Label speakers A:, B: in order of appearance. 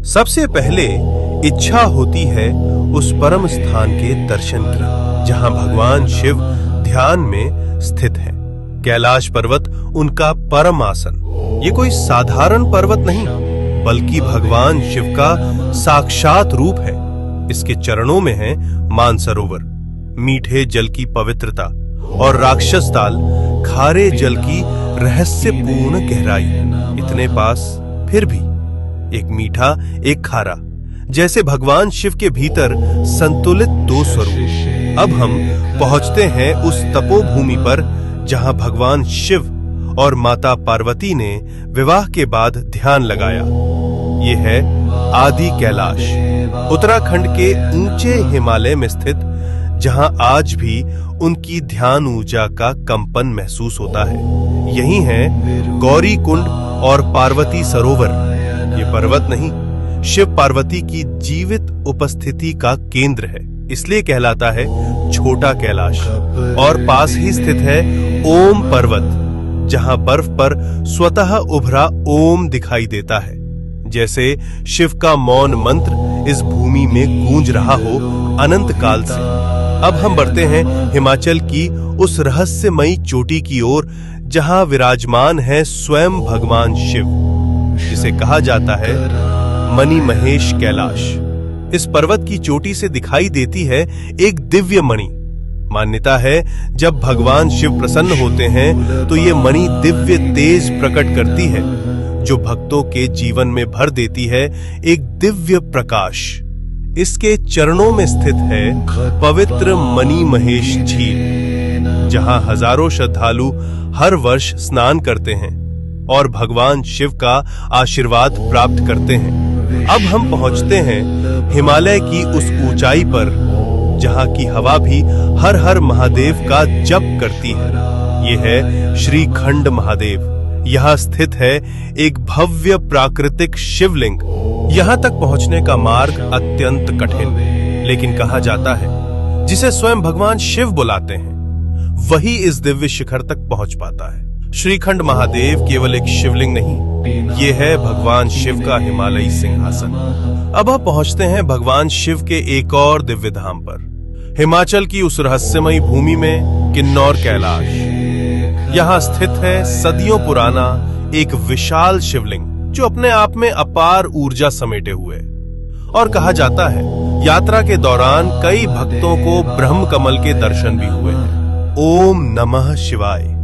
A: सबसे पहले इच्छा होती है उस परम स्थान के दर्शन की जहां भगवान शिव ध्यान में स्थित है। कैलाश पर्वत उनका परम आसन। ये कोई साधारण पर्वत नहीं बल्कि भगवान शिव का साक्षात रूप है। इसके चरणों में है मानसरोवर, मीठे जल की पवित्रता, और राक्षस ताल, खारे जल की रहस्यपूर्ण गहराई। इतने पास फिर भी एक मीठा एक खारा, जैसे भगवान शिव के भीतर संतुलित दो स्वरूप। अब हम पहुंचते हैं उस तपोभूमि पर जहां भगवान शिव और माता पार्वती ने विवाह के बाद ध्यान लगाया। ये है आदि कैलाश, उत्तराखंड के ऊंचे हिमालय में स्थित, जहां आज भी उनकी ध्यान ऊर्जा का कंपन महसूस होता है। यही है गौरी कुंड और पार्वती सरोवर। ये पर्वत नहीं, शिव पार्वती की जीवित उपस्थिति का केंद्र है, इसलिए कहलाता है छोटा कैलाश। और पास ही स्थित है ओम पर्वत, जहां बर्फ पर स्वतः उभरा ओम दिखाई देता है, जैसे शिव का मौन मंत्र इस भूमि में गूंज रहा हो अनंत काल से। अब हम बढ़ते हैं हिमाचल की उस रहस्यमयी चोटी की ओर जहां विराजमान है स्वयं भगवान शिव, जिसे कहा जाता है मणि महेश कैलाश। इस पर्वत की चोटी से दिखाई देती है एक दिव्य मणि। मान्यता है जब भगवान शिव प्रसन्न होते हैं तो ये मणि दिव्य तेज प्रकट करती है, जो भक्तों के जीवन में भर देती है एक दिव्य प्रकाश। इसके चरणों में स्थित है पवित्र मणि महेश झील, जहां हजारों श्रद्धालु हर वर्ष स्नान करते हैं और भगवान शिव का आशीर्वाद प्राप्त करते हैं। अब हम पहुंचते हैं हिमालय की उस ऊंचाई पर जहां की हवा भी हर हर महादेव का जप करती है। ये है श्रीखंड महादेव। यहाँ स्थित है एक भव्य प्राकृतिक शिवलिंग। यहाँ तक पहुंचने का मार्ग अत्यंत कठिन, लेकिन कहा जाता है जिसे स्वयं भगवान शिव बुलाते हैं वही इस दिव्य शिखर तक पहुंच पाता है। श्रीखंड महादेव केवल एक शिवलिंग नहीं, ये है भगवान शिव का हिमालयी सिंहासन। अब हम पहुंचते हैं भगवान शिव के एक और दिव्य धाम पर, हिमाचल की उस रहस्यमयी भूमि में किन्नौर कैलाश। यहाँ स्थित है सदियों पुराना एक विशाल शिवलिंग, जो अपने आप में अपार ऊर्जा समेटे हुए। और कहा जाता है यात्रा के दौरान कई भक्तों को ब्रह्म कमल के दर्शन भी हुए हैं। ओम नमः शिवाय।